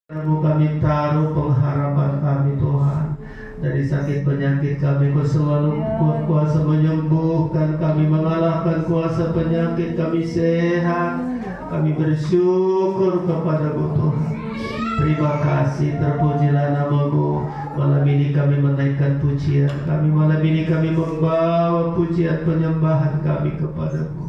Kami taruh pengharapan kami Tuhan. Dari sakit penyakit kami, Kau selalu kuasa menyembuhkan kami, mengalahkan kuasa penyakit. Kami sehat. Kami bersyukur kepada-Mu Tuhan. Terima kasih, terpujilah nama-Mu. Malam ini kami menaikkan pujian kami. Malam ini kami membawa pujian penyembahan kami kepada-Mu.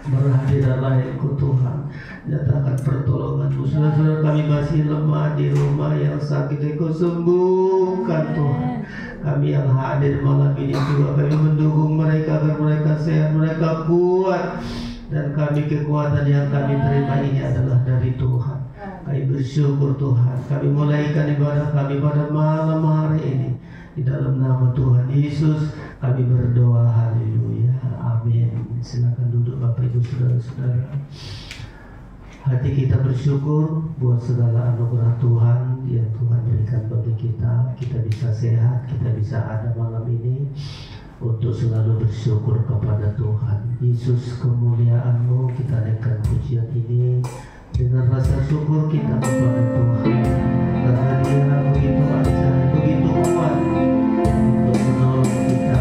Berhadiranlah Engkau Tuhan, nyatakan pertolongan-Mu. Saudara-saudara kami masih lemah di rumah yang sakit, Engkau sembuhkan Tuhan. Kami yang hadir malam ini juga kami mendukung mereka agar mereka sehat, mereka kuat. Dan kami kekuatan yang kami terima ini adalah dari Tuhan. Kami bersyukur Tuhan. Kami mulaikan ibadah kami pada malam hari ini. Di dalam nama Tuhan Yesus kami berdoa, haleluya, amin. Silakan duduk Bapak Ibu Saudara-saudara. Hati kita bersyukur buat segala anugerah Tuhan yang Tuhan berikan bagi kita. Kita bisa sehat, kita bisa ada malam ini untuk selalu bersyukur kepada Tuhan. Yesus, kemuliaan-Mu, kita naikkan pujian ini dengan rasa syukur kita kepada Tuhan, karena Dia begitu ajaib, begitu kuat untuk menolong kita.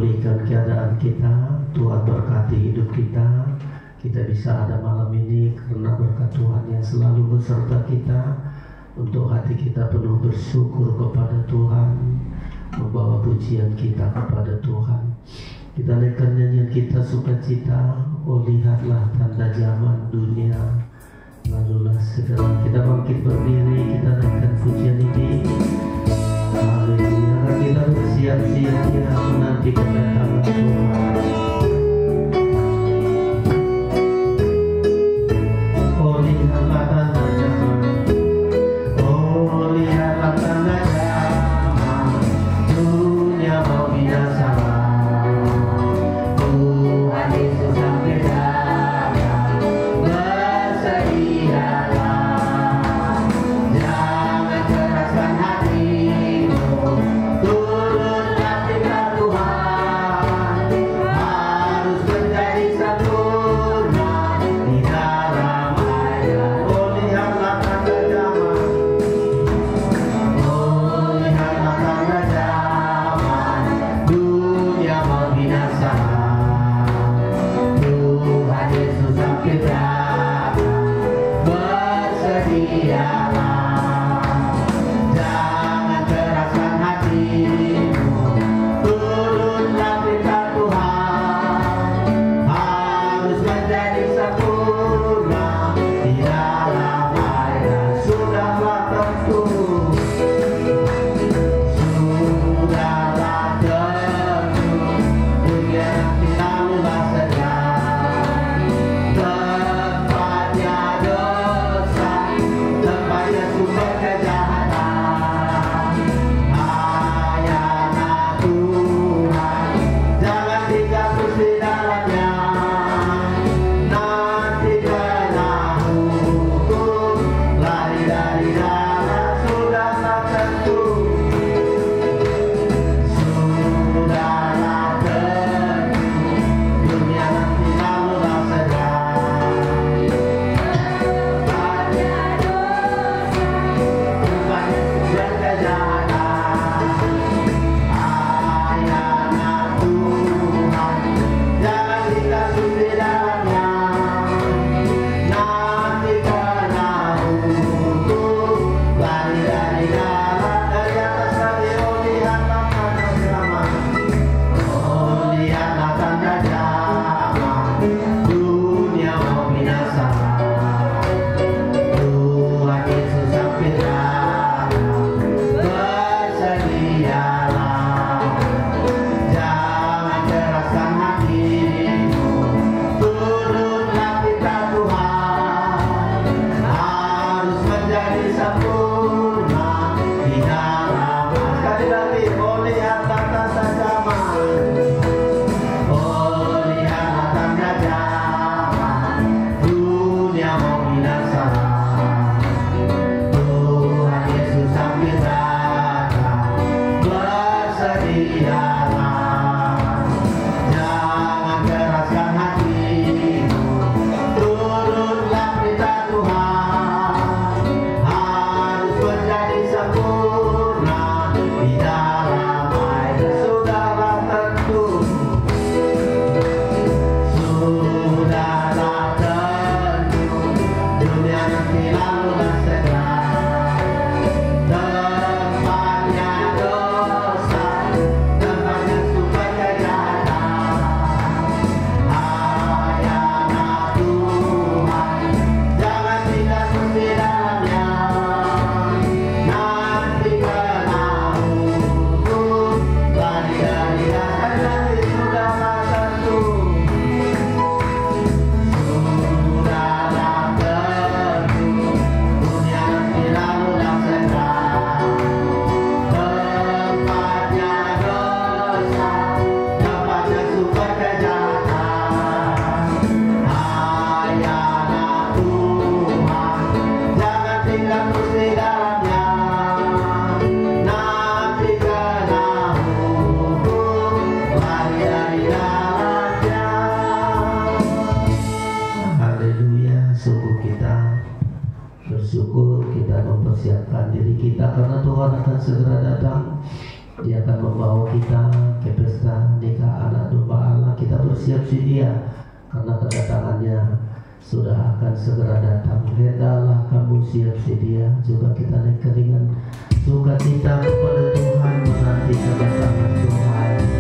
pulihkan keadaan kita. Tuhan berkati hidup kita. Kita bisa ada malam ini karena berkat Tuhan yang selalu beserta kita. Untuk hati kita penuh bersyukur kepada Tuhan, membawa pujian kita kepada Tuhan. Kita naikkan nyanyian kita sukacita. Oh lihatlah tanda zaman dunia, lalulah segala. Kita bangkit berdiri, kita naikkan pujian ini. Haleluya. Kita bersiap-siap ya menanti kedatangan Tuhan. Oh lihatlah tanda zaman. Oh lihatlah tanda zaman. Dunia mau binasa. Tuhan Yesus sampai datang. Bersedialah. Jangan keraskan hatimu. Turunlah firman Tuhan. Harus menjadi sempurna di dalam ayat. Oh lihatlah tanda zaman. Oh lihatlah tanda zaman. Dunia mau binasa. Tuhan Yesus sampai datang. Bersedialah. Jangan keraskan hatimu. Turunlah firman Tuhan. Harus menjadi sempurna di dalam ayat. Sudahlah tentu. Sudahlah tentu. Dunia nanti lalulah segera. Tempatnya dosa, tempatnya sumber kejahatan. Ayat Tuhan, jangan digabung di dalamnya. Nanti kena hukum, lari dari dalam. Sudahlah tentu. Sudahlah tentu. Dunia nanti lalulah segera. Tempatnya dosa, tempatnya sumber kejahatan. Ayat Tuhan, jangan digabung di dalamnya. Nanti kena hukum, lari dari dalam. Dari atas lagi, oh lihatlah tanda zaman. Oh lihatlah tanda zaman. Dunia mau binasa. Tuhan Yesus sampai datang. Bersedialah. Jangan keraskan hatimu. Turunlah firman Tuhan. Harus menjadi sempurna di dalam. Sekali lagi, oh lihatlah tanda zaman. Oh lihatlah tanda zaman. Dunia mau binasa. Tuhan Yesus sampai datang. Bersedialah. Jangan keraskan hatimu. Turunlah firman Tuhan. Harus menjadi sempurna di dalam ayat. Sudahlah tentu. Sudahlah tentu. Dunia nanti lalulah segera. Tempatnya dosa, tempatnya sumber kejahatan. Ayat Tuhan, jangan digabung di dalamnya. Nanti kena hukum, lari dari dalam. Sudahlah tentu. Sudahlah tentu. Dunia nanti lalulah segera. Tempatnya dosa, tempatnya sumber kejahatan. Ayat Tuhan, jangan digabung di dalamnya. Nanti kena hukum, lari dari dalamnya. Haleluya. Sungguh kita bersyukur, kita mempersiapkan diri kita karena Tuhan akan segera datang. Dia akan membawa kita ke pesta nikah Dia, karena kedatangannya sudah akan segera datang. Hendaklah kamu siap sedia. Juga kita naikkan dengan sukacita kepada Tuhan menanti kedatangan Tuhan.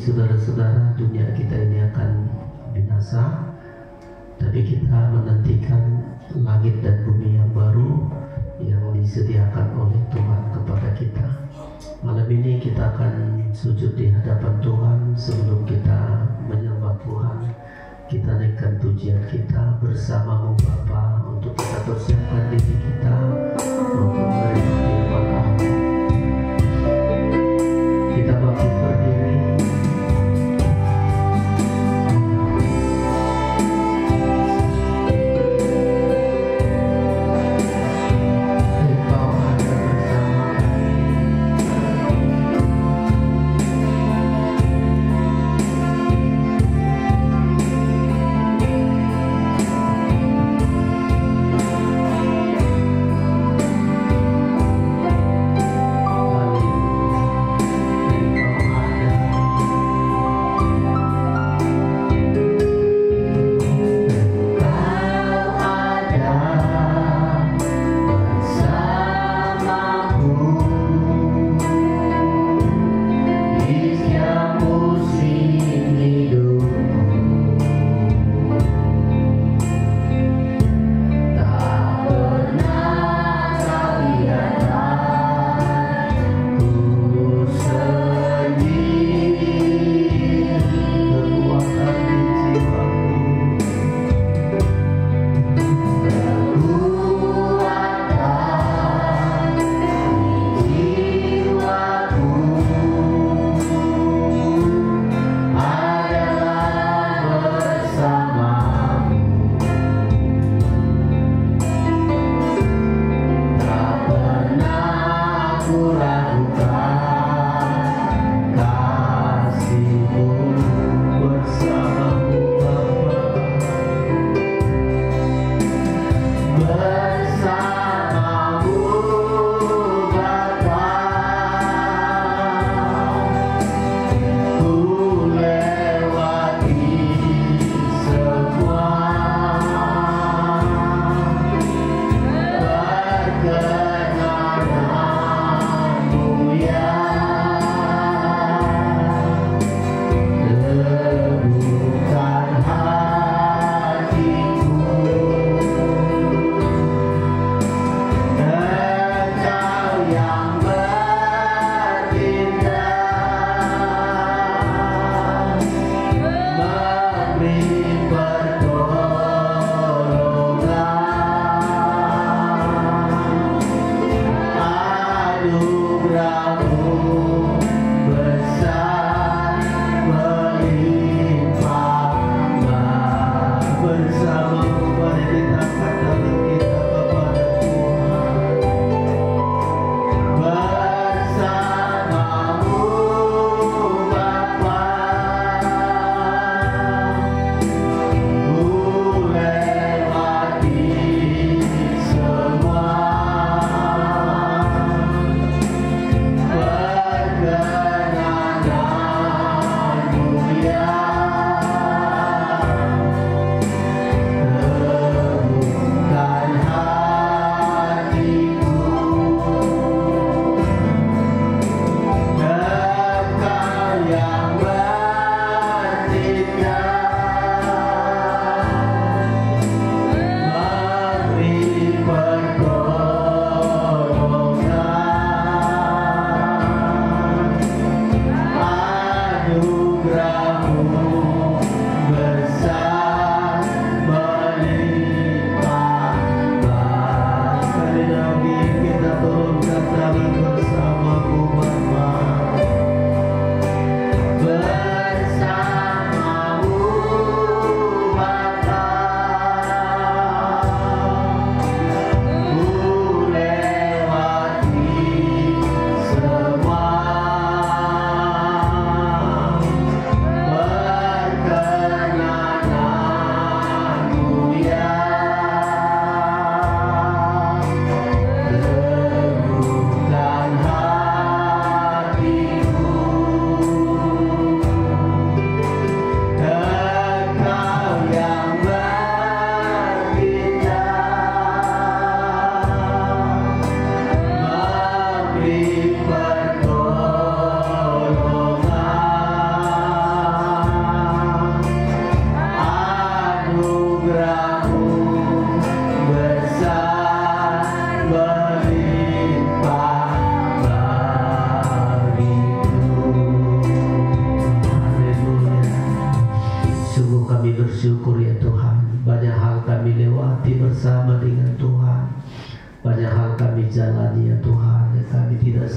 saudara-saudara, dunia kita ini akan binasa, tapi kita menantikan langit dan bumi yang baru yang disediakan oleh Tuhan kepada kita. Malam ini kita akan sujud di hadapan Tuhan. Sebelum kita menyembah Tuhan, kita naikkan pujian kita bersama-Mu Bapa, untuk kita persiapkan diri kita untuk menerima firman Allah. Kita bangkit berdiri.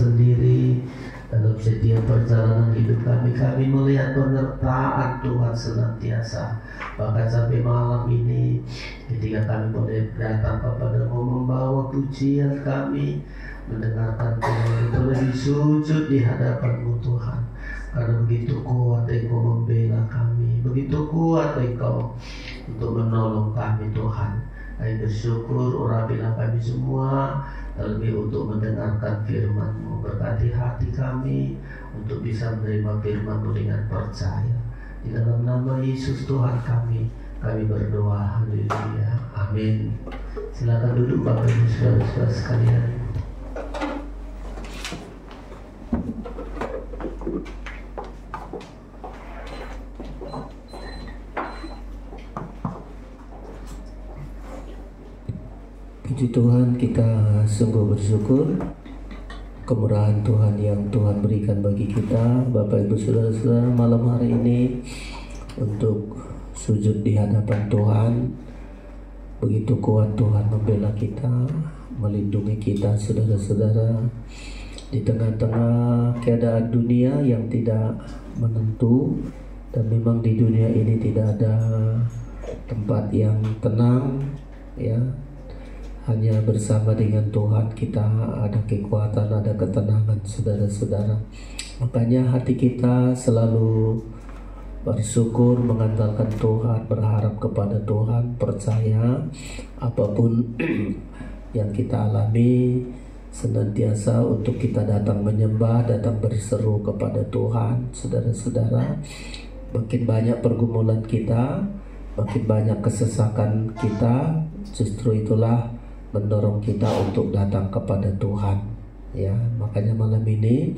sendiri dalam setiap perjalanan hidup kami. Kami melihat penyertaan Tuhan senantiasa. Bahkan sampai malam ini ketika kami boleh datang kepada-Mu membawa pujian kami, mendengarkan Tuhan, boleh sujud di hadapan-Mu Tuhan. Karena begitu kuat Engkau membela kami, begitu kuat Engkau untuk menolong kami Tuhan. Kami bersyukur urapilah kami semua, terlebih untuk mendengarkan firman-Mu. Berkati hati kami untuk bisa menerima firman-Mu dengan percaya. Di dalam nama Yesus Tuhan kami berdoa. Haleluya. Amin. Silakan duduk Bapak Ibu Saudara-saudara sekalian. Puji Tuhan, kita sungguh bersyukur kemurahan Tuhan yang Tuhan berikan bagi kita, Bapak Ibu Saudara-saudara, malam hari ini untuk sujud di hadapan Tuhan. Begitu kuat Tuhan membela kita, melindungi kita saudara-saudara di tengah-tengah keadaan dunia yang tidak menentu. Dan memang di dunia ini tidak ada tempat yang tenang, ya. Hanya bersama dengan Tuhan kita ada kekuatan, ada ketenangan saudara-saudara. Makanya hati kita selalu bersyukur, mengandalkan Tuhan, berharap kepada Tuhan, percaya apapun yang kita alami senantiasa untuk kita datang menyembah, datang berseru kepada Tuhan. Saudara-saudara, makin banyak pergumulan kita, makin banyak kesesakan kita, justru itulah mendorong kita untuk datang kepada Tuhan, ya. Makanya malam ini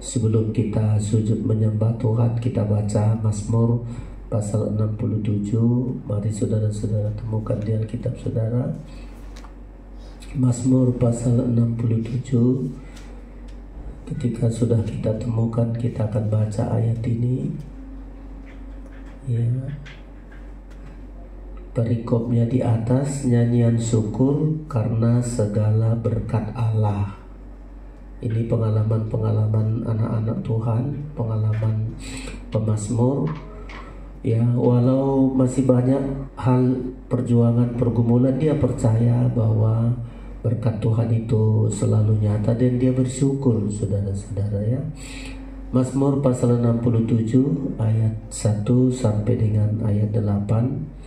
sebelum kita sujud menyembah Tuhan, kita baca Mazmur pasal 67. Mari saudara-saudara temukan di Alkitab saudara. Mazmur pasal 67. Ketika sudah kita temukan, kita akan baca ayat ini, ya. Perikopnya di atas, nyanyian syukur karena segala berkat Allah. Ini pengalaman-pengalaman anak-anak Tuhan, pengalaman pemazmur, ya. Walau masih banyak hal perjuangan, pergumulan, dia percaya bahwa berkat Tuhan itu selalu nyata dan dia bersyukur, saudara-saudara, ya. Mazmur pasal 67 ayat 1 sampai dengan ayat 8.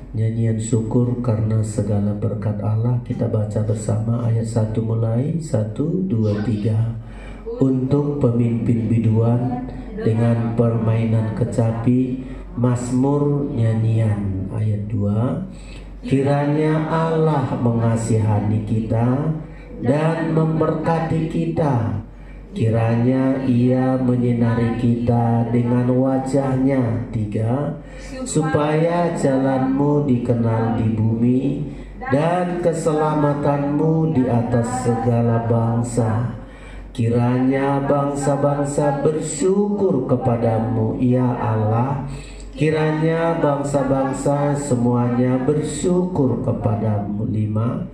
Nyanyian syukur karena segala berkat Allah. Kita baca bersama ayat 1 mulai. 1, 2, 3. Untuk pemimpin biduan dengan permainan kecapi, mazmur nyanyian. Ayat 2. Kiranya Allah mengasihani kita dan memberkati kita. Kiranya Ia menyinari kita dengan wajahnya. 3. Supaya jalanmu dikenal di bumi dan keselamatanmu di atas segala bangsa. Kiranya bangsa-bangsa bersyukur kepadamu, ya Allah. Kiranya bangsa-bangsa semuanya bersyukur kepadamu. 5.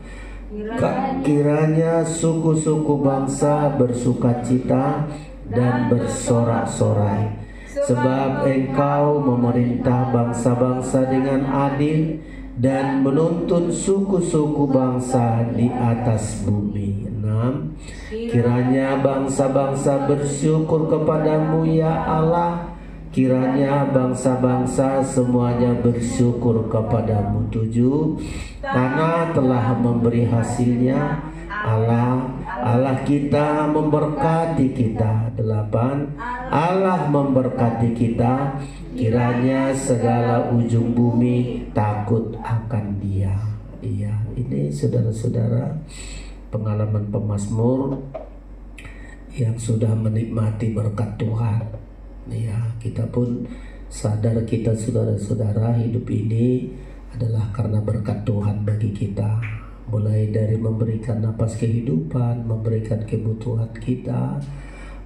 Kiranya suku-suku bangsa bersukacita dan bersorak-sorai, sebab Engkau memerintah bangsa-bangsa dengan adil dan menuntun suku-suku bangsa di atas bumi. 6. Kiranya bangsa-bangsa bersyukur kepadamu, ya Allah. Kiranya bangsa-bangsa semuanya bersyukur kepadamu. 7. Tanah telah memberi hasilnya. Allah kita memberkati kita. 8. Allah memberkati kita. Kiranya segala ujung bumi takut akan Dia. Iya, ini saudara-saudara pengalaman pemazmur yang sudah menikmati berkat Tuhan. Ya, kita pun sadar kita saudara-saudara hidup ini adalah karena berkat Tuhan bagi kita. Mulai dari memberikan napas kehidupan, memberikan kebutuhan kita,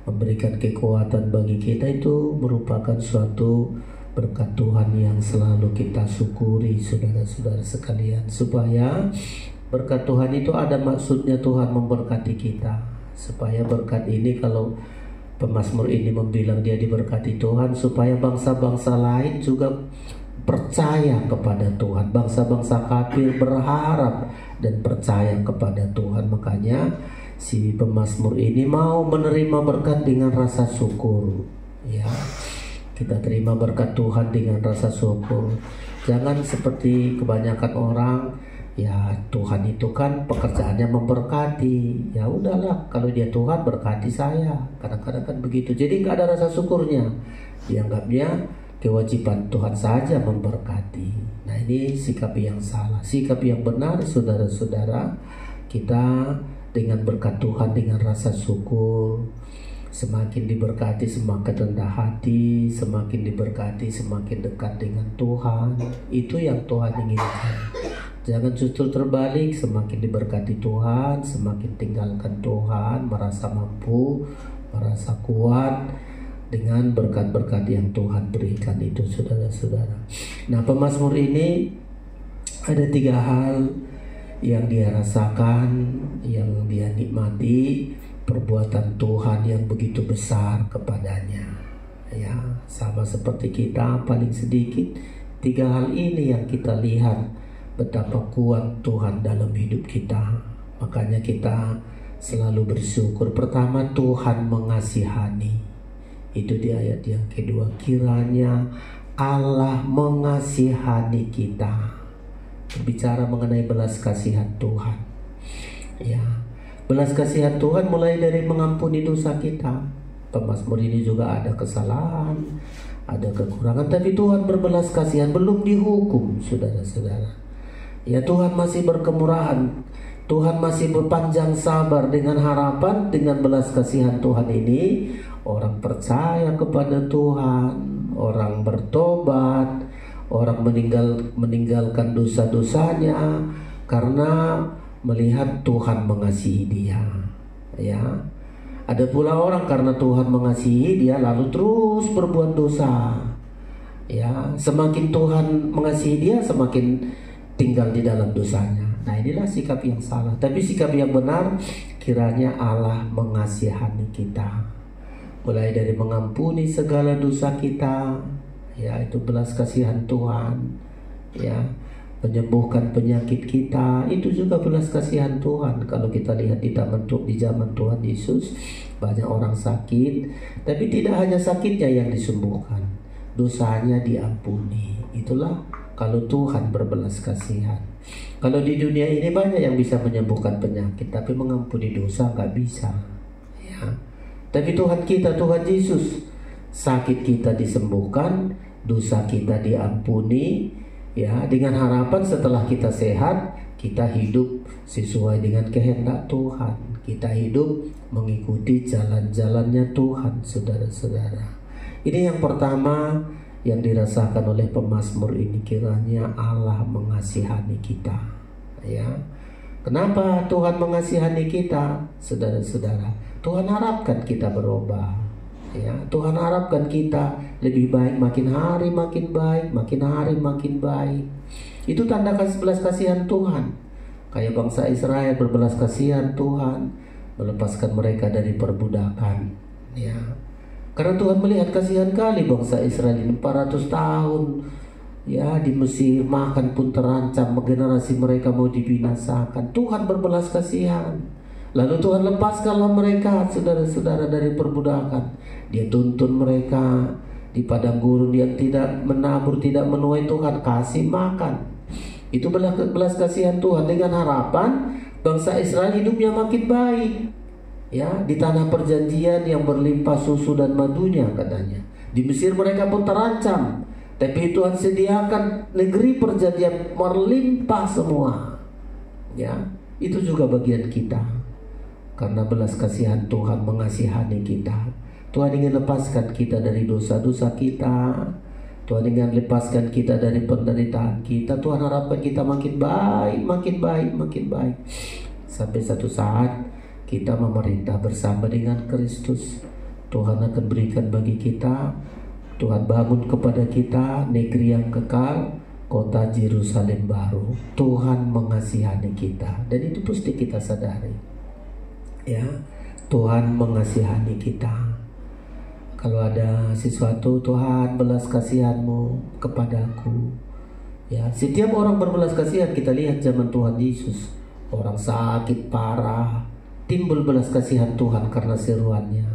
memberikan kekuatan bagi kita, itu merupakan suatu berkat Tuhan yang selalu kita syukuri saudara-saudara sekalian. Supaya berkat Tuhan itu ada maksudnya, Tuhan memberkati kita. supaya berkat ini, kalau pemazmur ini membilang dia diberkati Tuhan, supaya bangsa-bangsa lain juga percaya kepada Tuhan. Bangsa-bangsa kafir berharap dan percaya kepada Tuhan. Makanya si pemazmur ini mau menerima berkat dengan rasa syukur. Ya, kita terima berkat Tuhan dengan rasa syukur. Jangan seperti kebanyakan orang, ya Tuhan itu kan pekerjaannya memberkati. Ya udahlah, kalau dia Tuhan berkati saya. Kadang-kadang kan begitu. Jadi nggak ada rasa syukurnya. Dianggapnya kewajiban Tuhan saja memberkati. Nah, ini sikap yang salah. Sikap yang benar, saudara-saudara, kita dengan berkat Tuhan dengan rasa syukur. Semakin diberkati semakin rendah hati, semakin diberkati semakin dekat dengan Tuhan. Itu yang Tuhan inginkan. Jangan justru terbalik, semakin diberkati Tuhan semakin tinggalkan Tuhan, merasa mampu, merasa kuat dengan berkat-berkat yang Tuhan berikan itu, saudara-saudara. Nah, pemazmur ini ada 3 hal yang dia rasakan, yang dia nikmati, perbuatan Tuhan yang begitu besar kepadanya. Ya, sama seperti kita, paling sedikit 3 hal ini yang kita lihat betapa kuat Tuhan dalam hidup kita. Makanya kita selalu bersyukur. Pertama, Tuhan mengasihani. Itu di ayat yang kedua. Kiranya Allah mengasihani kita. Berbicara mengenai belas kasihan Tuhan. Ya, belas kasihan Tuhan mulai dari mengampuni dosa kita. Pemazmur ini juga ada kesalahan, ada kekurangan, tapi Tuhan berbelas kasihan, belum dihukum, saudara-saudara. Ya, Tuhan masih berkemurahan, Tuhan masih berpanjang sabar dengan harapan. Dengan belas kasihan Tuhan ini, orang percaya kepada Tuhan, orang bertobat, orang meninggalkan dosa-dosanya karena melihat Tuhan mengasihi dia. Ya, ada pula orang karena Tuhan mengasihi dia lalu terus berbuat dosa. Ya, semakin Tuhan mengasihi dia semakin tinggal di dalam dosanya. Nah, inilah sikap yang salah. Tapi sikap yang benar, kiranya Allah mengasihani kita, mulai dari mengampuni segala dosa kita. Ya, itu belas kasihan Tuhan. Ya, menyembuhkan penyakit kita, itu juga belas kasihan Tuhan. Kalau kita lihat di zaman Tuhan Yesus, banyak orang sakit, tapi tidak hanya sakitnya yang disembuhkan, dosanya diampuni. Itulah kalau Tuhan berbelas kasihan. Kalau di dunia ini banyak yang bisa menyembuhkan penyakit, tapi mengampuni dosa nggak bisa. Ya, tapi Tuhan kita, Tuhan Yesus, sakit kita disembuhkan, dosa kita diampuni. Ya, dengan harapan setelah kita sehat, kita hidup sesuai dengan kehendak Tuhan. Kita hidup mengikuti jalan-jalannya Tuhan, saudara-saudara. Ini yang pertama yang dirasakan oleh pemazmur ini, kiranya Allah mengasihani kita. Ya, kenapa Tuhan mengasihani kita, saudara-saudara? Tuhan harapkan kita berubah. Ya, Tuhan harapkan kita lebih baik, makin hari makin baik, makin hari makin baik. Itu tanda belas kasihan Tuhan. Kayak bangsa Israel berbelas kasihan Tuhan, melepaskan mereka dari perbudakan. Ya, karena Tuhan melihat kasihan kali bangsa Israel ini 400 tahun ya di Mesir, makan pun terancam, generasi mereka mau dibinasakan. Tuhan berbelas kasihan. Lalu Tuhan lepaskanlah mereka, saudara-saudara, dari perbudakan. Dia tuntun mereka di padang gurun yang tidak menabur, tidak menuai. Tuhan kasih makan. Itu belas kasihan Tuhan, dengan harapan bangsa Israel hidupnya makin baik. Ya, di tanah perjanjian yang berlimpah susu dan madunya katanya. Di Mesir mereka pun terancam, tapi Tuhan sediakan negeri perjanjian berlimpah semua. Ya, itu juga bagian kita. Karena belas kasihan Tuhan mengasihani kita. Tuhan ingin lepaskan kita dari dosa-dosa kita. Tuhan ingin lepaskan kita dari penderitaan kita. Tuhan harapkan kita makin baik, makin baik, makin baik. Sampai satu saat kita memerintah bersama dengan Kristus. Tuhan akan berikan bagi kita, Tuhan bangun kepada kita negeri yang kekal, kota Yerusalem baru. Tuhan mengasihani kita, dan itu pasti kita sadari. Ya, Tuhan mengasihani kita. Kalau ada sesuatu, Tuhan belas kasihan-Mu kepadaku. Ya, setiap orang berbelas kasihan. Kita lihat zaman Tuhan Yesus, orang sakit parah, timbul belas kasihan Tuhan karena seruannya.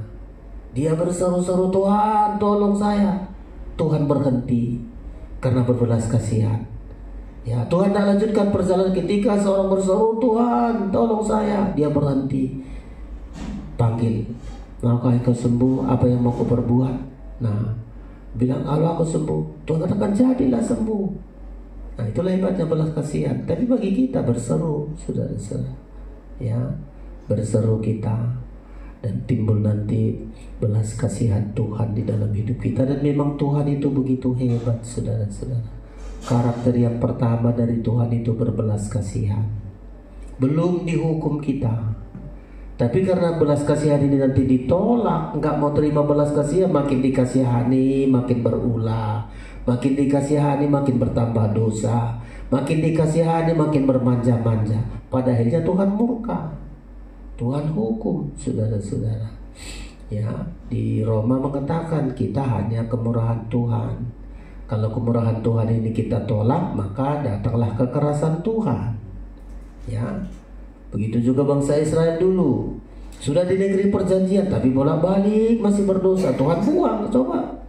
Dia berseru-seru, Tuhan tolong saya. Tuhan berhenti karena berbelas kasihan. Ya, Tuhan tak lanjutkan perjalanan. Ketika seorang berseru, Tuhan tolong saya, dia berhenti. Panggil, maukah engkau sembuh? Apa yang mau kau perbuat? Nah, bilang, kalau aku sembuh, Tuhan katakan jadilah sembuh. Nah, itulah hebatnya belas kasihan. Tapi bagi kita berseru, saudara-saudara, ya, berseru kita, dan timbul nanti belas kasihan Tuhan di dalam hidup kita. Dan memang Tuhan itu begitu hebat, saudara-saudara. Karakter yang pertama dari Tuhan itu berbelas kasihan. Belum dihukum kita, tapi karena belas kasihan ini nanti ditolak, nggak mau terima belas kasihan, makin dikasihani makin berulah, makin dikasihani makin bertambah dosa, makin dikasihani makin bermanja-manja. Pada akhirnya Tuhan murka, Tuhan hukum, saudara-saudara. Ya, di Roma mengatakan kita hanya kemurahan Tuhan. Kalau kemurahan Tuhan ini kita tolak, maka datanglah kekerasan Tuhan. Ya, begitu juga bangsa Israel dulu, sudah di negeri perjanjian tapi bolak-balik masih berdosa. Tuhan buang. Coba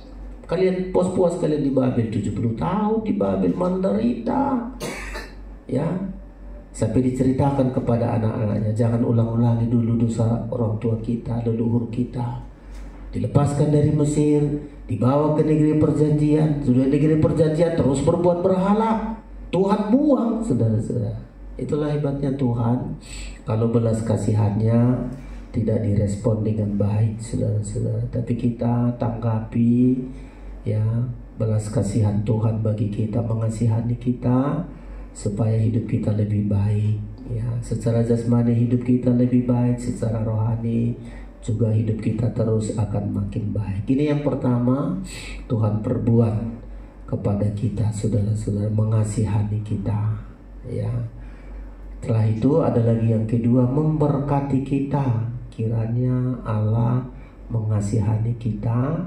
kalian puas-puas kalian di Babel, 70 tahun di Babel menderita. Ya, sampai diceritakan kepada anak-anaknya, jangan ulang-ulangi dulu dosa orang tua kita, leluhur kita. Dilepaskan dari Mesir, dibawa ke negeri perjanjian. Sudah negeri perjanjian terus berbuat berhala, Tuhan buang, saudara-saudara. Itulah hebatnya Tuhan. Kalau belas kasihannya tidak direspon dengan baik, saudara-saudara, tapi kita tanggapi, ya, belas kasihan Tuhan bagi kita, mengasihani kita supaya hidup kita lebih baik. Ya, secara jasmani hidup kita lebih baik, secara rohani juga hidup kita terus akan makin baik. Ini yang pertama Tuhan perbuat kepada kita, saudara-saudara, mengasihani kita. Ya. Setelah itu ada lagi yang kedua, memberkati kita. Kiranya Allah mengasihani kita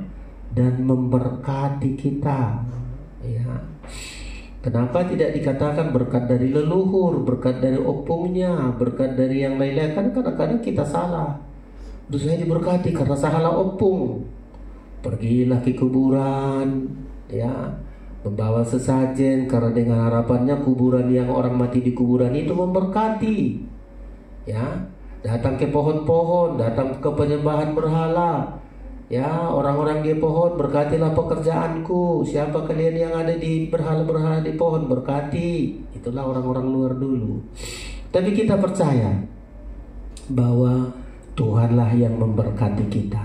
dan memberkati kita. Ya. Kenapa tidak dikatakan berkat dari leluhur, berkat dari opungnya, berkat dari yang lain-lain? Kan kadang-kadang kita salah. Terus saya diberkati karena salah opung. Pergilah ke kuburan, ya, membawa sesajen karena dengan harapannya kuburan yang orang mati di kuburan itu memberkati. Ya, datang ke pohon-pohon, datang ke penyembahan berhala. Ya, orang-orang di pohon, berkatilah pekerjaanku. Siapa kalian yang ada di berhala-berhala di pohon, berkati. Itulah orang-orang luar dulu. Tapi kita percaya bahwa Tuhanlah yang memberkati kita.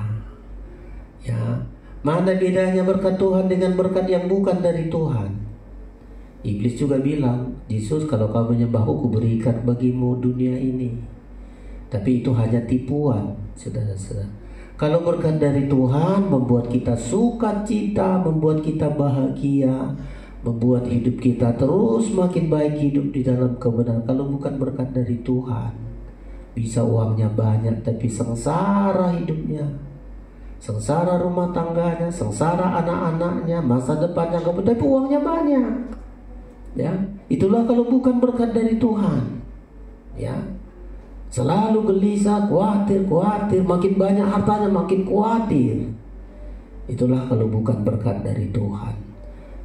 Ya, mana bedanya berkat Tuhan dengan berkat yang bukan dari Tuhan? Iblis juga bilang, Yesus, kalau kamu menyembahku, kuberikan bagimu dunia ini. Tapi itu hanya tipuan, saudara-saudara. Kalau berkat dari Tuhan membuat kita sukacita, membuat kita bahagia, membuat hidup kita terus makin baik, hidup di dalam kebenaran. Kalau bukan berkat dari Tuhan, bisa uangnya banyak tapi sengsara hidupnya, sengsara rumah tangganya, sengsara anak-anaknya, masa depannya nggak, tapi uangnya banyak. Ya, itulah kalau bukan berkat dari Tuhan. Ya, selalu gelisah, khawatir, makin banyak hartanya makin khawatir. Itulah kalau bukan berkat dari Tuhan.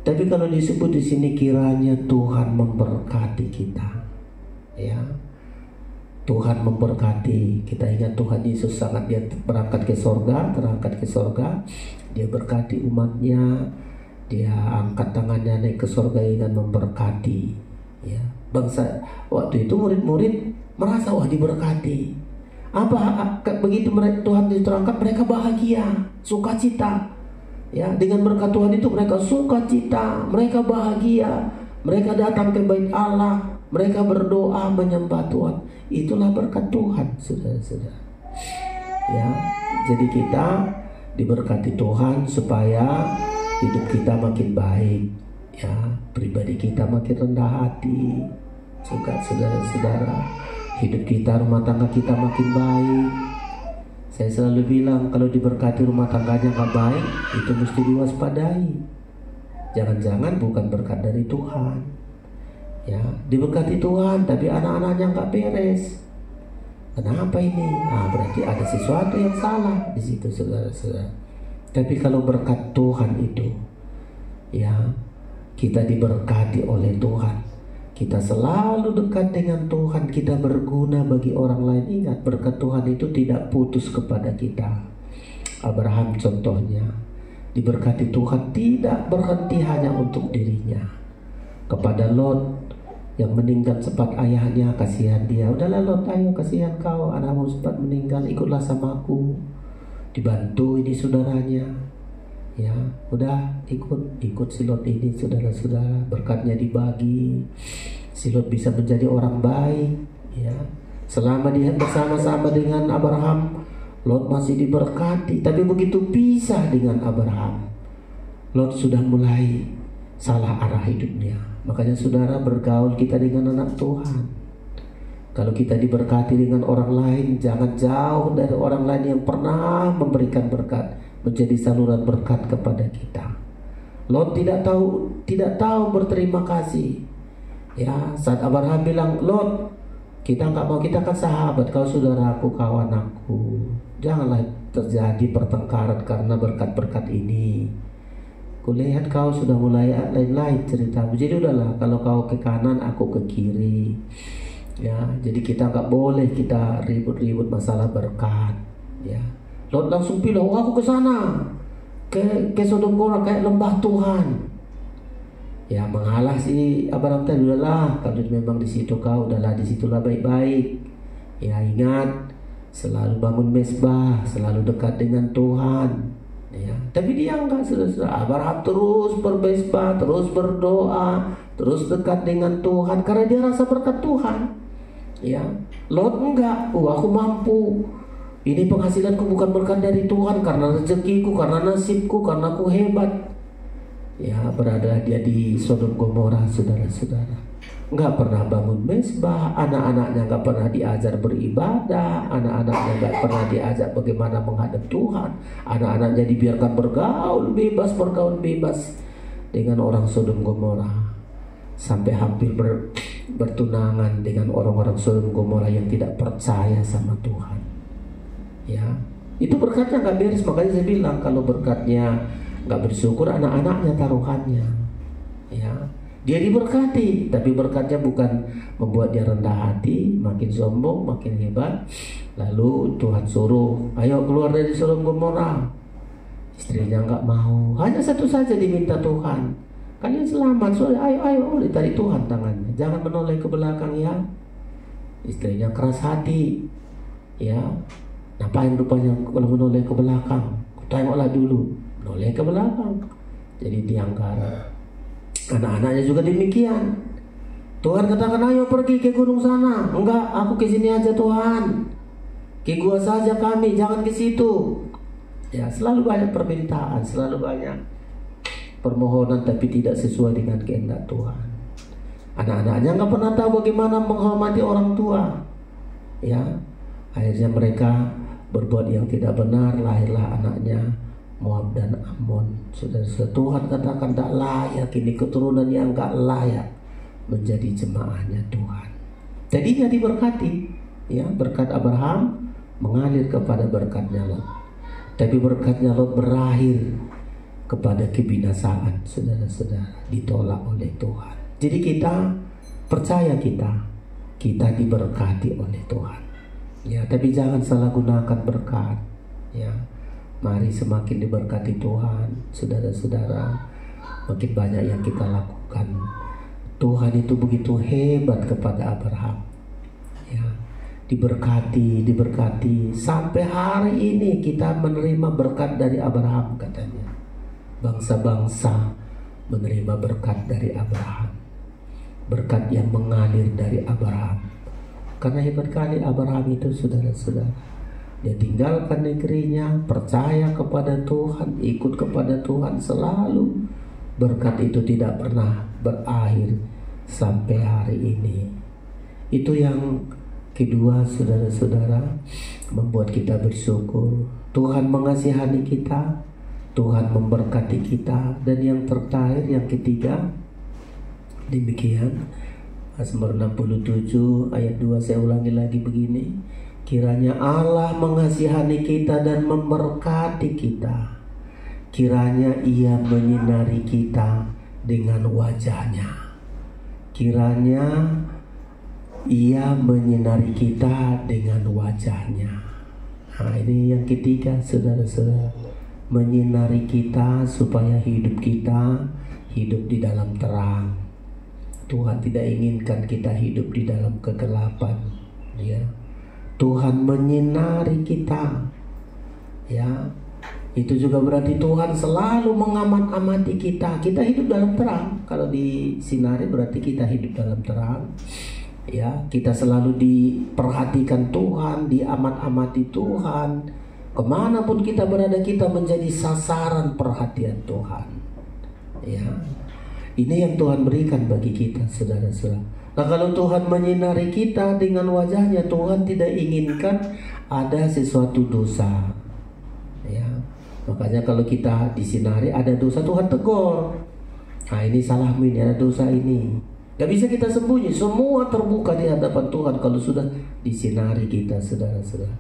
Tapi kalau disebut di sini kiranya Tuhan memberkati kita. Ya, Tuhan memberkati. Kita ingat Tuhan Yesus sangat, dia berangkat ke sorga, terangkat ke sorga, dia berkati umatnya, dia angkat tangannya naik ke sorga dan memberkati. Ya, bangsa waktu itu murid-murid merasa wah diberkati. Apa begitu Tuhan diterangkan, mereka bahagia, sukacita. Ya, dengan berkat Tuhan itu mereka sukacita, mereka bahagia, mereka datang ke bait Allah, mereka berdoa menyembah Tuhan. Itulah berkat Tuhan, saudara-saudara. Ya, jadi kita diberkati Tuhan supaya hidup kita makin baik. Ya, pribadi kita makin rendah hati. Suka saudara-saudara, hidup kita, rumah tangga kita makin baik. Saya selalu bilang kalau diberkati rumah tangganya nggak baik, itu mesti diwaspadai. Jangan-jangan bukan berkat dari Tuhan. Ya, diberkati Tuhan tapi anak-anaknya nggak beres. Kenapa ini? Nah, berarti ada sesuatu yang salah di situ, saudara-saudara. Tapi kalau berkat Tuhan itu, ya, kita diberkati oleh Tuhan. Kita selalu dekat dengan Tuhan, kita berguna bagi orang lain. Ingat, berkat Tuhan itu tidak putus kepada kita. Abraham contohnya, diberkati Tuhan tidak berhenti hanya untuk dirinya. Kepada Lot yang meninggal cepat ayahnya, kasihan dia. Udahlah Lot, ayo, kasihan kau, anakmu cepat meninggal, ikutlah sama aku. Dibantu ini saudaranya. Ya, udah ikut si Lot ini, saudara-saudara, berkatnya dibagi. Si Lot bisa menjadi orang baik, ya. Selama dia bersama-sama dengan Abraham, Lot masih diberkati. Tapi begitu pisah dengan Abraham, Lot sudah mulai salah arah hidupnya. Makanya saudara, bergaul kita dengan anak Tuhan. Kalau kita diberkati dengan orang lain, jangan jauh dari orang lain yang pernah memberikan berkat, menjadi saluran berkat kepada kita. Lot tidak tahu berterima kasih. Ya, saat Abraham bilang, Lot, kita nggak mau, kita kan sahabat, kau saudaraku, kawan aku. Janganlah terjadi pertengkaran karena berkat-berkat ini. Kulihat kau sudah mulai lain-lain ceritamu. Jadi udahlah, kalau kau ke kanan, aku ke kiri. Ya, jadi kita nggak boleh kita ribut-ribut masalah berkat. Ya, Lot langsung bilang, oh, aku ke sana, ke Sodom Gomora, kayak lembah Tuhan. Ya, mengalah si Abraham tadi, udahlah, kalau memang di situ kau, udahlah di situlah baik-baik. Ya, ingat, selalu bangun mezbah, selalu dekat dengan Tuhan. Ya, tapi dia enggak, saudara. Abraham terus bermezbah, terus berdoa, terus dekat dengan Tuhan karena dia rasa berkat Tuhan. Ya, Lot enggak, aku mampu. Ini penghasilanku bukan berkat dari Tuhan, karena rezekiku, karena nasibku, karena aku hebat. Ya, berada dia di Sodom Gomora, saudara-saudara. Enggak pernah bangun mezbah, anak-anaknya enggak pernah diajar beribadah, anak-anaknya enggak pernah diajar bagaimana menghadap Tuhan. Anak-anaknya dibiarkan bergaul bebas dengan orang Sodom Gomora, sampai hampir bertunangan dengan orang-orang Sodom Gomora yang tidak percaya sama Tuhan. Ya, itu berkatnya nggak beres. Makanya saya bilang, kalau berkatnya nggak bersyukur, anak-anaknya taruhannya. Ya, dia diberkati, tapi berkatnya bukan membuat dia rendah hati, makin sombong, makin hebat. Lalu Tuhan suruh, ayo keluar dari Sodom Gomora. Istrinya nggak mau, hanya satu saja diminta Tuhan, kalian selamat, soalnya ayo, ditarik Tuhan tangannya, jangan menoleh ke belakang ya. Istrinya keras hati, ya. Ngapain rupanya kalau menoleh ke belakang? Tengoklah dulu, menoleh ke belakang, jadi diangkat. Anak-anaknya juga demikian. Tuhan katakan, ayo pergi ke gunung sana. Enggak, aku ke sini aja Tuhan. Ke gua saja kami, jangan ke situ. Ya, selalu banyak permintaan, selalu banyak permohonan, tapi tidak sesuai dengan kehendak Tuhan. Anak-anaknya nggak pernah tahu bagaimana menghormati orang tua. Ya, akhirnya mereka berbuat yang tidak benar, lahirlah anaknya Moab dan Ammon. Saudara-saudara, Tuhan katakan tak layak, ini keturunan yang gak layak menjadi jemaahnya Tuhan. Tadinya diberkati, ya, berkat Abraham mengalir kepada berkatnya Lot. Tapi berkatnya Lot berakhir kepada kebinasaan, saudara-saudara, ditolak oleh Tuhan. Jadi kita percaya kita diberkati oleh Tuhan. Ya, tapi jangan salah gunakan berkat. Ya, mari semakin diberkati Tuhan, saudara-saudara, makin banyak yang kita lakukan. Tuhan itu begitu hebat kepada Abraham. Ya, diberkati sampai hari ini kita menerima berkat dari Abraham, katanya. Bangsa-bangsa menerima berkat dari Abraham, berkat yang mengalir dari Abraham. Karena hebat kali Abraham itu, saudara-saudara. Dia tinggalkan negerinya, percaya kepada Tuhan, ikut kepada Tuhan selalu. Berkat itu tidak pernah berakhir sampai hari ini. Itu yang Kedua, saudara-saudara, membuat kita bersyukur. Tuhan mengasihani kita, Tuhan memberkati kita. Dan yang terakhir, yang ketiga, demikian. Mazmur 67 ayat 2 saya ulangi lagi begini. Kiranya Allah mengasihani kita dan memberkati kita. Kiranya Ia menyinari kita dengan wajah-Nya. Kiranya Ia menyinari kita dengan wajah-Nya. Nah, ini yang ketiga, saudara-saudara. Menyinari kita supaya hidup kita hidup di dalam terang. Tuhan tidak inginkan kita hidup di dalam kegelapan, ya. Tuhan menyinari kita, ya. Itu juga berarti Tuhan selalu mengamat-amati kita. Kita hidup dalam terang. Kalau disinari berarti kita hidup dalam terang. Ya, kita selalu diperhatikan Tuhan, diamat-amati Tuhan. Kemanapun kita berada, kita menjadi sasaran perhatian Tuhan. Ya, ini yang Tuhan berikan bagi kita, saudara-saudara. Nah, kalau Tuhan menyinari kita dengan wajah-Nya, Tuhan tidak inginkan ada sesuatu dosa. Ya, makanya kalau kita disinari ada dosa, Tuhan tegur. Nah, ini salahmu, ini ada dosa ini. Gak bisa kita sembunyi, semua terbuka di hadapan Tuhan kalau sudah disinari kita, saudara-saudara.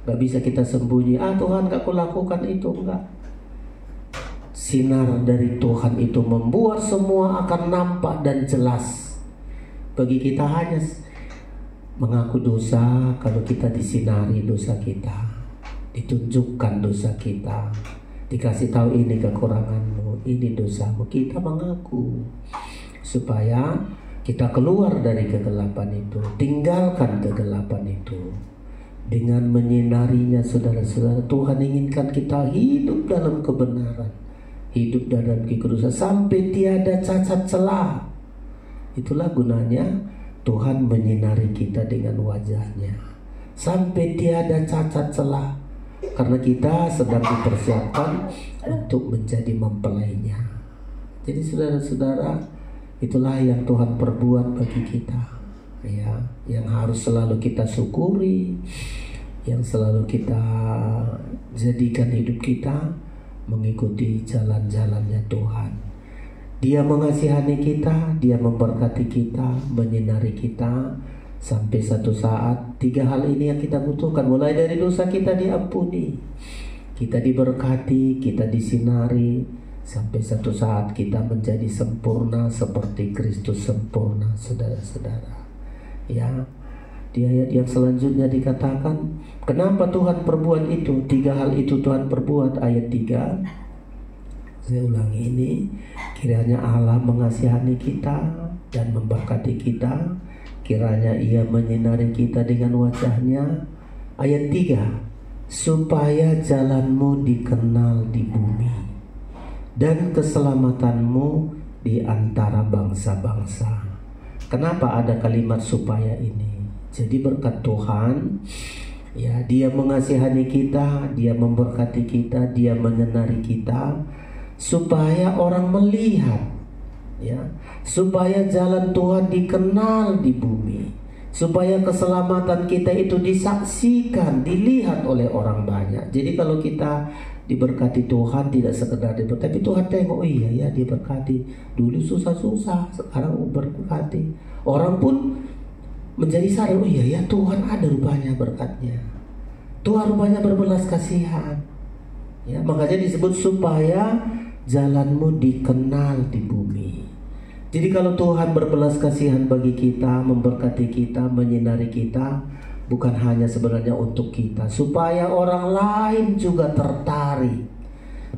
Gak bisa kita sembunyi, Tuhan gak kulakukan itu, enggak. Sinar dari Tuhan itu membuat semua akan nampak dan jelas. Bagi kita hanya mengaku dosa kalau kita disinari dosa kita, ditunjukkan dosa kita, dikasih tahu ini kekuranganmu, ini dosamu, kita mengaku supaya kita keluar dari kegelapan itu, tinggalkan kegelapan itu. Dengan menyinarinya, saudara-saudara, Tuhan inginkan kita hidup dalam kebenaran, hidup dalam kekudusan sampai tiada cacat celah. Itulah gunanya Tuhan menyinari kita dengan wajah-Nya sampai tiada cacat celah, karena kita sedang dipersiapkan untuk menjadi mempelainya. Jadi saudara-saudara, itulah yang Tuhan perbuat bagi kita, ya, yang harus selalu kita syukuri, yang selalu kita jadikan hidup kita mengikuti jalan-jalannya Tuhan. Dia mengasihani kita, Dia memberkati kita, menyinari kita, sampai satu saat 3 hal ini yang kita butuhkan. Mulai dari dosa kita diampuni, kita diberkati, kita disinari, sampai satu saat kita menjadi sempurna seperti Kristus sempurna, saudara-saudara. Ya, di ayat yang selanjutnya dikatakan, kenapa Tuhan perbuat itu? 3 hal itu Tuhan perbuat. Ayat 3, saya ulangi ini. Kiranya Allah mengasihani kita dan memberkati kita. Kiranya Ia menyinari kita dengan wajah-Nya. Ayat 3, supaya jalanmu dikenal di bumi dan keselamatanmu di antara bangsa-bangsa. Kenapa ada kalimat supaya ini? Jadi berkat Tuhan, ya, Dia mengasihani kita, Dia memberkati kita, Dia menyinari kita, supaya orang melihat, ya, supaya jalan Tuhan dikenal di bumi, supaya keselamatan kita itu disaksikan, dilihat oleh orang banyak. Jadi kalau kita diberkati Tuhan, tidak sekedar diberkati, tapi Tuhan tengok, oh iya ya, dia berkati. Dulu susah-susah, sekarang berkati. Orang pun menjadi sadar, oh iya ya, Tuhan ada rupanya berkatnya, Tuhan rupanya berbelas kasihan, ya. Makanya disebut supaya jalanmu dikenal di bumi. Jadi kalau Tuhan berbelas kasihan bagi kita, memberkati kita, menyinari kita, bukan hanya sebenarnya untuk kita, supaya orang lain juga tertarik,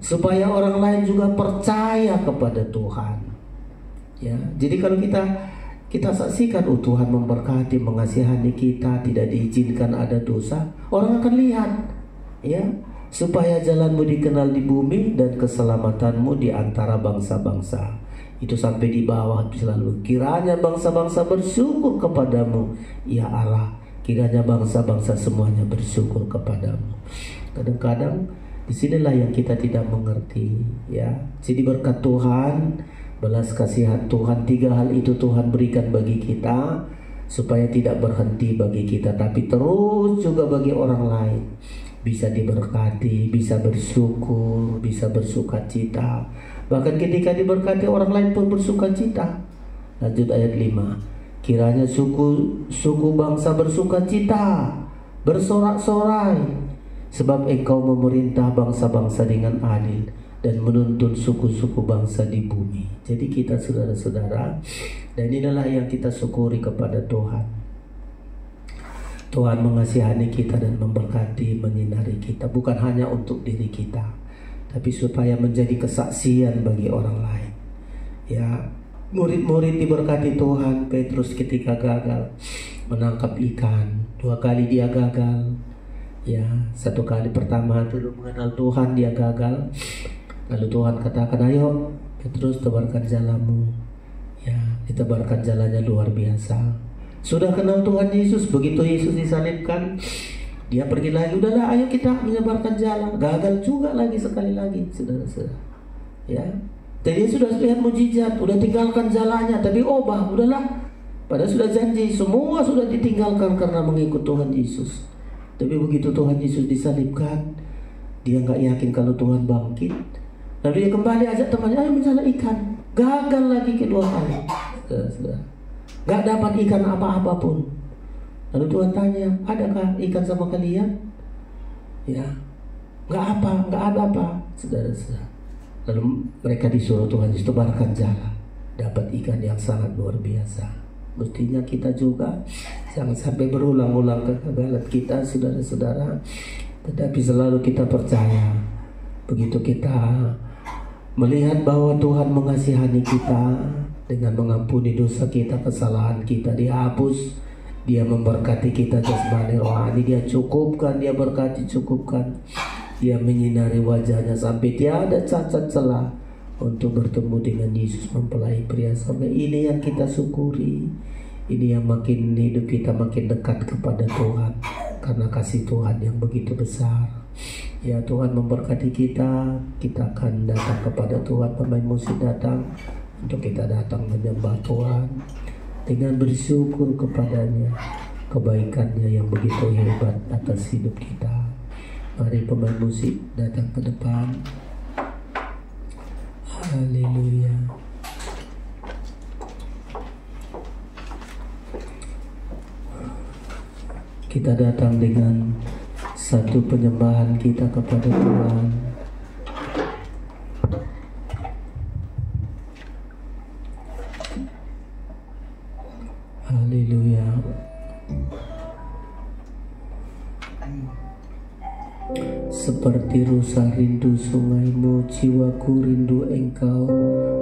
supaya orang lain juga percaya kepada Tuhan. Ya, jadi kalau kita saksikan, oh Tuhan memberkati, mengasihani kita, tidak diizinkan ada dosa, orang akan lihat, ya, supaya jalanmu dikenal di bumi dan keselamatanmu di antara bangsa-bangsa. Itu sampai di bawah selalu, kiranya bangsa-bangsa bersyukur kepadamu, ya Allah. Kiranya bangsa-bangsa semuanya bersyukur kepadamu. Kadang-kadang disinilah yang kita tidak mengerti, ya. Jadi berkat Tuhan, belas kasihan Tuhan, 3 hal itu Tuhan berikan bagi kita, supaya tidak berhenti bagi kita, tapi terus juga bagi orang lain bisa diberkati, bisa bersyukur, bisa bersukacita. Bahkan ketika diberkati orang lain pun bersukacita. Lanjut ayat 5. Kiranya suku bangsa bersukacita, bersorak-sorai, sebab Engkau memerintah bangsa-bangsa dengan adil dan menuntun suku-suku bangsa di bumi. Jadi kita saudara-saudara, dan inilah yang kita syukuri kepada Tuhan. Tuhan mengasihani kita dan memberkati, menyinari kita, bukan hanya untuk diri kita, tapi supaya menjadi kesaksian bagi orang lain. Ya, murid-murid diberkati Tuhan. Petrus ketika gagal menangkap ikan, 2 kali dia gagal. Ya, 1 kali pertama belum mengenal Tuhan, dia gagal. Lalu Tuhan katakan, ayo Petrus, tebarkan jalamu. Ya, ditebarkan jalannya luar biasa. Sudah kenal Tuhan Yesus, begitu Yesus disalibkan, dia pergi lagi, udahlah ayo kita menyebarkan jala. Gagal juga lagi sekali lagi, saudara-saudara. Ya, jadi dia sudah lihat mujizat, udah tinggalkan jalannya, tapi obah, udahlah. Padahal sudah janji, semua sudah ditinggalkan karena mengikut Tuhan Yesus. Tapi begitu Tuhan Yesus disalibkan, dia nggak yakin kalau Tuhan bangkit. Lalu dia kembali ajak temannya, ayo mencari ikan. Gagal lagi kedua kali, saudara-saudara. Gak dapat ikan apa-apa pun. Lalu Tuhan tanya, adakah ikan sama kalian? Ya, gak ada apa, saudara-saudara. Lalu mereka disuruh Tuhan Yesus tebarkan jala, dapat ikan yang sangat luar biasa. Mestinya kita juga jangan sampai berulang-ulang kegagalan kita, saudara-saudara. Tetapi selalu kita percaya, begitu kita melihat bahwa Tuhan mengasihani kita dengan mengampuni dosa kita, kesalahan kita dihapus, dia memberkati kita jasmani rohani, dia cukupkan, dia berkati cukupkan, dia menyinari wajahnya sampai tiada cacat celah untuk bertemu dengan Yesus mempelai pria surga. Ini yang kita syukuri, ini yang makin hidup kita makin dekat kepada Tuhan karena kasih Tuhan yang begitu besar. Ya, Tuhan memberkati kita, kita akan datang kepada Tuhan, pemain musik datang untuk kita datang menyembah Tuhan dengan bersyukur kepadanya, kebaikannya yang begitu hebat atas hidup kita. Mari pemain musik datang ke depan. Haleluya. Kita datang dengan satu penyembahan kita kepada Tuhan. Haleluya. Seperti rusa rindu sungaimu, jiwaku rindu Engkau.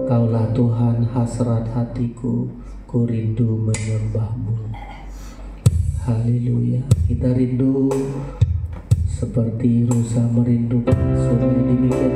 Kaulah Tuhan hasrat hatiku, ku rindu menyembahmu. Haleluya. Kita rindu seperti rusa merindukan sungai, demikian